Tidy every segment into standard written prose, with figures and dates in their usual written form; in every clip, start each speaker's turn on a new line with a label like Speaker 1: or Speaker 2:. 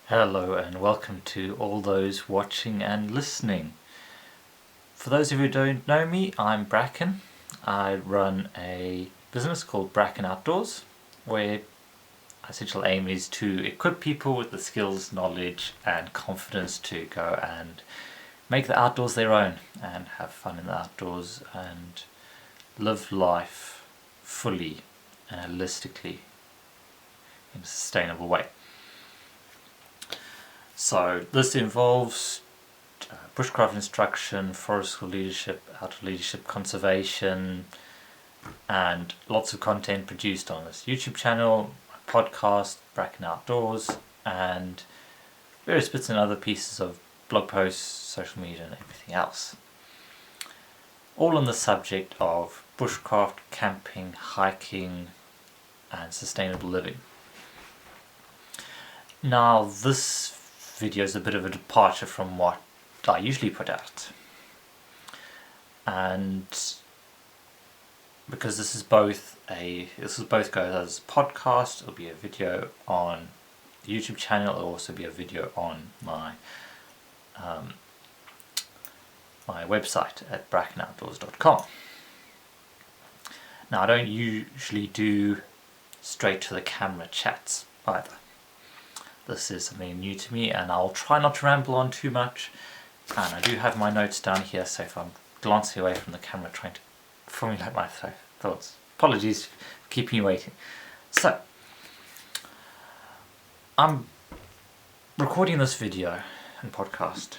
Speaker 1: Hello and welcome to all those watching and listening. For those of you who don't know me, I'm Bracken. I run a business called Bracken Outdoors, where our essential aim is to equip people with the skills, knowledge and confidence to go and make the outdoors their own and have fun in the outdoors and live life fully and holistically in a sustainable way. So this involves bushcraft instruction, forestry leadership, outdoor leadership, conservation, and lots of content produced on this YouTube channel, my podcast, Bracken Outdoors, and various bits and other pieces of blog posts, social media and everything else. All on the subject of bushcraft, camping, hiking and sustainable living. Now this video is a bit of a departure from what I usually put out, and because this is both goes as a podcast, it'll be a video on the YouTube channel, it'll also be a video on my my website at brackenoutdoors.com. Now I don't usually do straight to the camera chats either. This is something new to me and I'll try not to ramble on too much, and I do have my notes down here, so if I'm glancing away from the camera trying to formulate my thoughts, apologies for keeping you waiting. So I'm recording this video and podcast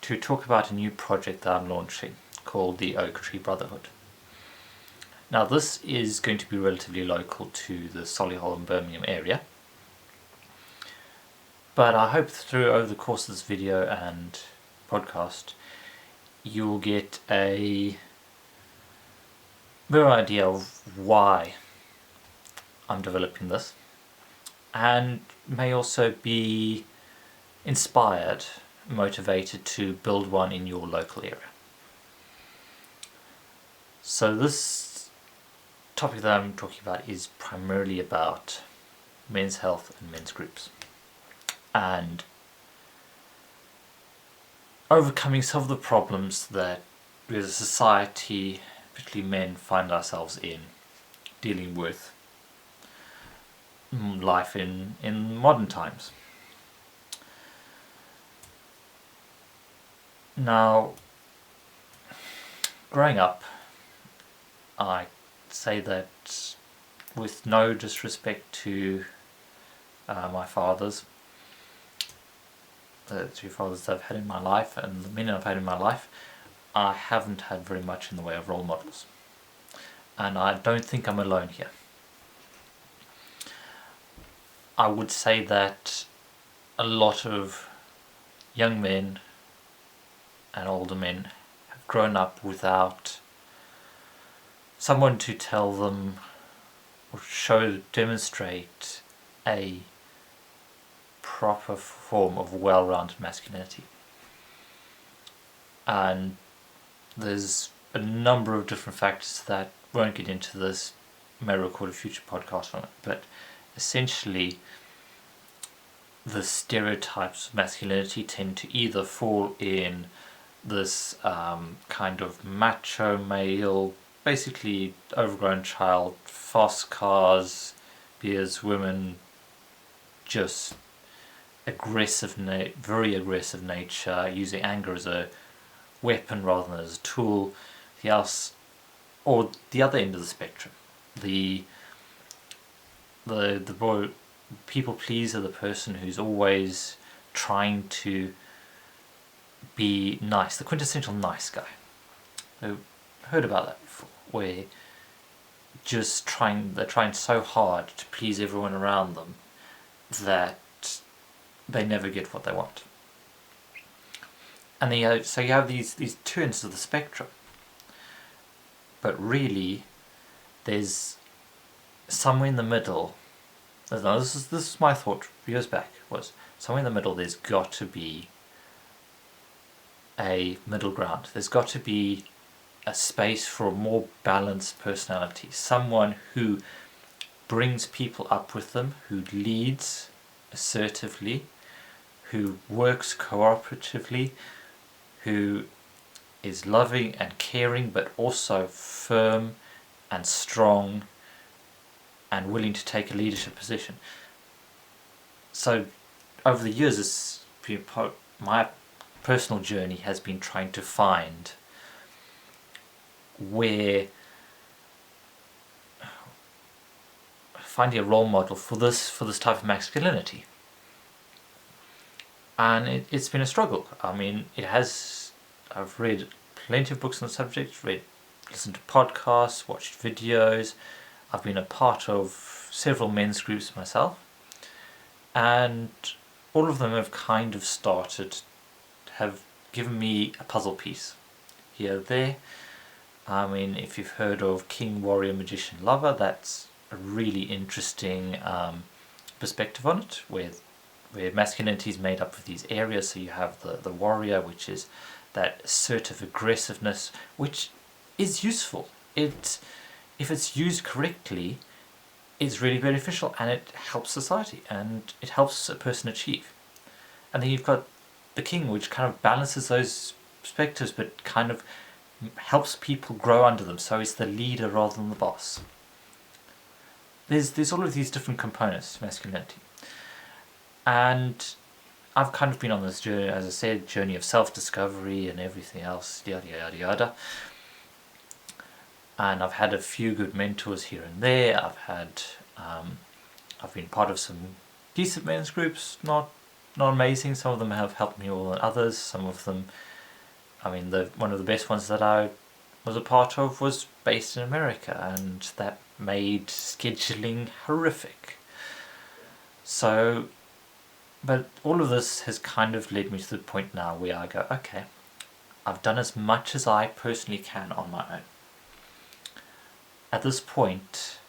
Speaker 1: to talk about a new project that I'm launching called the Oak Tree Brotherhood. Now this is going to be relatively local to the Solihull and Birmingham area, but I hope over the course of this video and podcast you'll get a better idea of why I'm developing this, and may also be inspired, motivated to build one in your local area. So this topic that I'm talking about is primarily about men's health and men's groups, and overcoming some of the problems that we as a society, particularly men, find ourselves in dealing with life in modern times. Now, growing up, I say that with no disrespect to my fathers, the two fathers that I've had in my life and the men I've had in my life, I haven't had very much in the way of role models, and I don't think I'm alone here. I would say that a lot of young men and older men have grown up without someone to tell them or demonstrate a proper form of well-rounded masculinity. And there's a number of different factors that won't get into this. I may record a future podcast on it, but essentially the stereotypes of masculinity tend to either fall in this kind of macho male, basically overgrown child, fast cars, beers, women, just very aggressive nature, using anger as a weapon rather than as a tool. Or the other end of the spectrum, the boy people pleaser, the person who's always trying to be nice, the quintessential nice guy. I've heard about that before, where they're trying so hard to please everyone around them that they never get what they want. And so you have these two ends of the spectrum, but really there's somewhere in the middle. Now this is my thought years back, was somewhere in the middle there's got to be a middle ground. There's got to be a space for a more balanced personality, someone who brings people up with them, who leads assertively, who works cooperatively, who is loving and caring, but also firm and strong and willing to take a leadership position. So over the years, my personal journey has been trying to find finding a role model for this type of masculinity. And it's been a struggle. I mean, I've read plenty of books on the subject, listened to podcasts, watched videos. I've been a part of several men's groups myself, and all of them have kind of have given me a puzzle piece here or there. I mean, if you've heard of King, Warrior, Magician, Lover, that's a really interesting perspective on it, where masculinity is made up of these areas. So you have the warrior, which is that assertive aggressiveness, which is useful. If it's used correctly, it's really beneficial, and it helps society, and it helps a person achieve. And then you've got the king, which kind of balances those perspectives, but kind of helps people grow under them. So it's the leader rather than the boss. There's all of these different components to masculinity. And I've kind of been on this journey, as I said, journey of self-discovery and everything else, yada yada yada. And I've had a few good mentors here and there. I've been part of some decent men's groups, not amazing. Some of them have helped me more than others. Some of them, I mean, one of the best ones that I was a part of was based in America, and that made scheduling horrific. So, but all of this has kind of led me to the point now where I go, okay, I've done as much as I personally can on my own. At this point,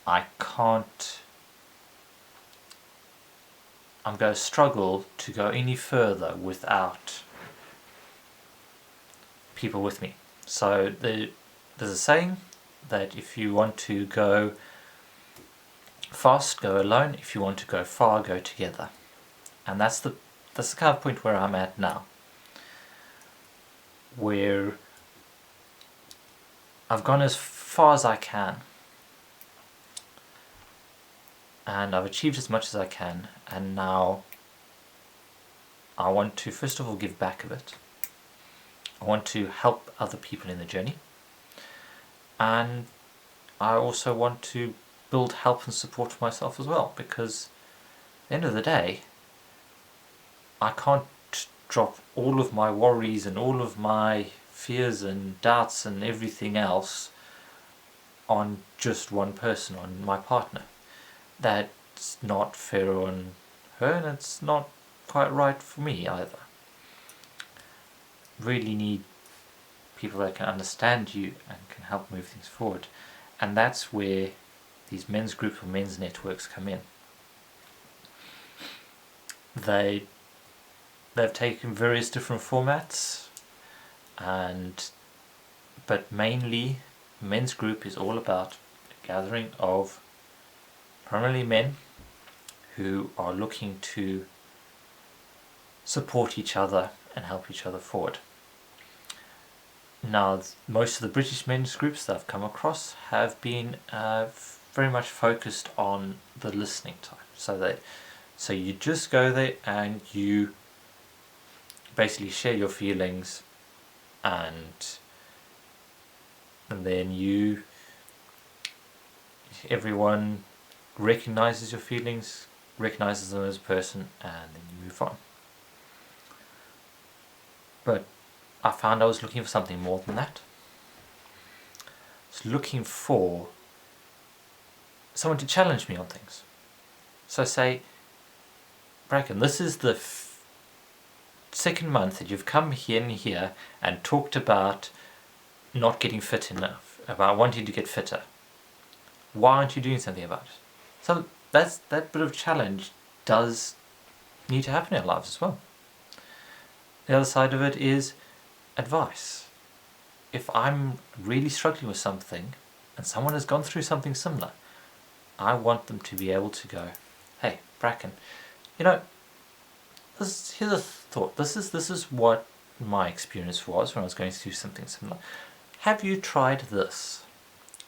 Speaker 1: I'm going to struggle to go any further without people with me. So there's a saying that if you want to go fast, go alone. If you want to go far, go together. And that's the kind of point where I'm at now, where I've gone as far as I can, and I've achieved as much as I can, and now I want to first of all give back a bit. I want to help other people in the journey, and I also want to build help and support for myself as well, because at the end of the day, I can't drop all of my worries and all of my fears and doubts and everything else on just one person, on my partner. That's not fair on her, and it's not quite right for me either. Really need people that can understand you and can help move things forward, and that's where these men's groups or men's networks come in. They've taken various different formats, but mainly men's group is all about a gathering of primarily men who are looking to support each other and help each other forward. Now, most of the British men's groups that I've come across have been very much focused on the listening time. So you just go there and you basically share your feelings, and then everyone recognizes your feelings, recognizes them as a person, and then you move on. But I found I was looking for something more than that. I was looking for someone to challenge me on things. So say, Bracken, this is the second month that you've come here and talked about not getting fit enough, about wanting to get fitter. Why aren't you doing something about it? So that bit of challenge does need to happen in our lives as well. The other side of it is advice. If I'm really struggling with something and someone has gone through something similar, I want them to be able to go, hey, Bracken, You know, here's a thought. This is what my experience was when I was going through something similar. Have you tried this?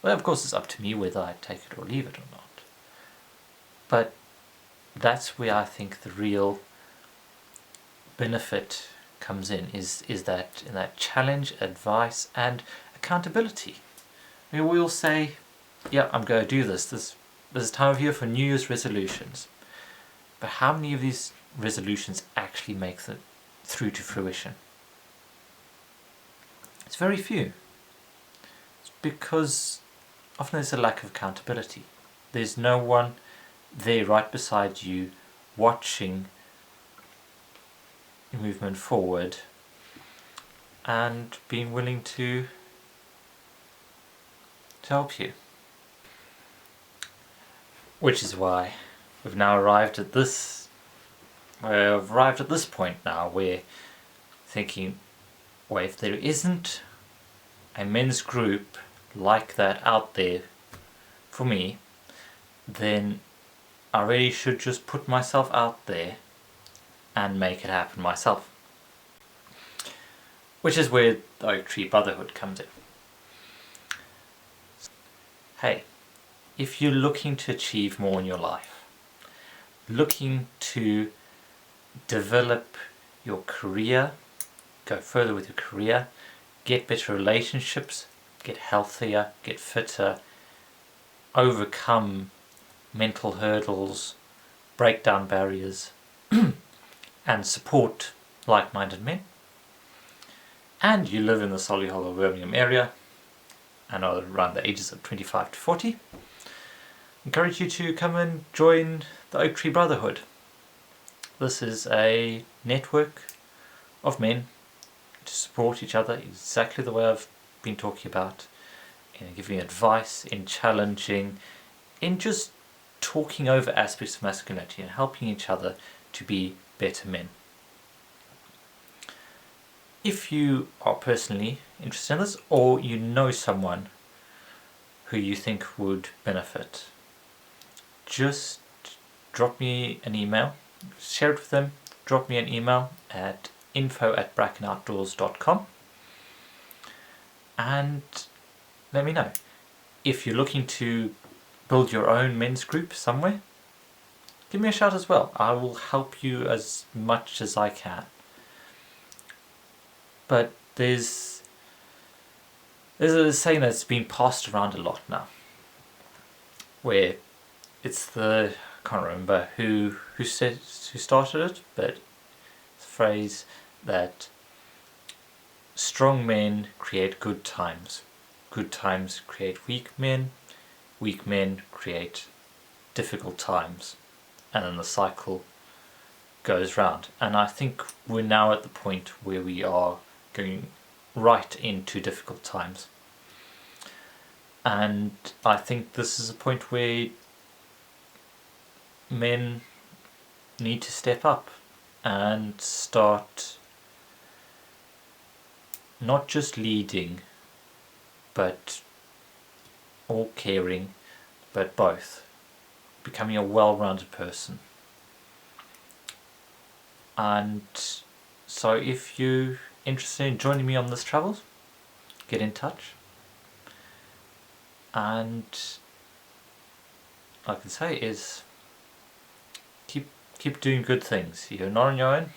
Speaker 1: Well, of course, it's up to me whether I take it or leave it or not. But that's where I think the real benefit comes is that in that challenge, advice, and accountability. I mean, we all say, "Yeah, I'm going to do this. This is time of year for New Year's resolutions." But how many of these resolutions actually make it through to fruition? It's very few. It's because often there's a lack of accountability. There's no one there right beside you watching movement forward and being willing to help you. Which is why we've now arrived at this point now where thinking, well, if there isn't a men's group like that out there for me, then I really should just put myself out there and make it happen myself. Which is where the Oak Tree Brotherhood comes in. Hey, if you're looking to achieve more in your life, looking to develop your career, go further with your career, get better relationships, get healthier, get fitter, overcome mental hurdles, break down barriers, and support like-minded men, and you live in the Solihull, Birmingham area and are around the ages of 25 to 40, encourage you to come and join the Oak Tree Brotherhood. This is a network of men to support each other exactly the way I've been talking about, in giving advice, in challenging, in just talking over aspects of masculinity and helping each other to be better men. If you are personally interested in this, or you know someone who you think would benefit, just drop me an email, share it with them, drop me an email at info@brackenoutdoors.com and let me know. If you're looking to build your own men's group somewhere, give me a shout as well. I will help you as much as I can. But there's a saying that's been passed around a lot now, where it's I can't remember who started it, but it's a phrase that strong men create good times create weak men create difficult times, and then the cycle goes round. And I think we're now at the point where we are going right into difficult times, and I think this is a point where men need to step up and start not just leading but or caring, but both, becoming a well-rounded person. And so if you're interested in joining me on this travels, get in touch. And all I can say is keep doing good things. You're not on your own,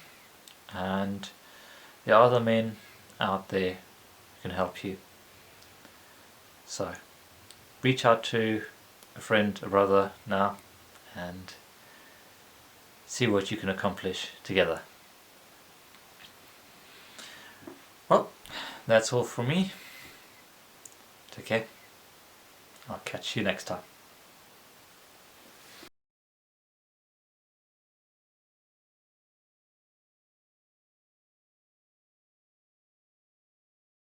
Speaker 1: and there are other men out there who can help you. So reach out to a friend, a brother now, and see what you can accomplish together. Well, that's all from me. Take care. I'll catch you next time.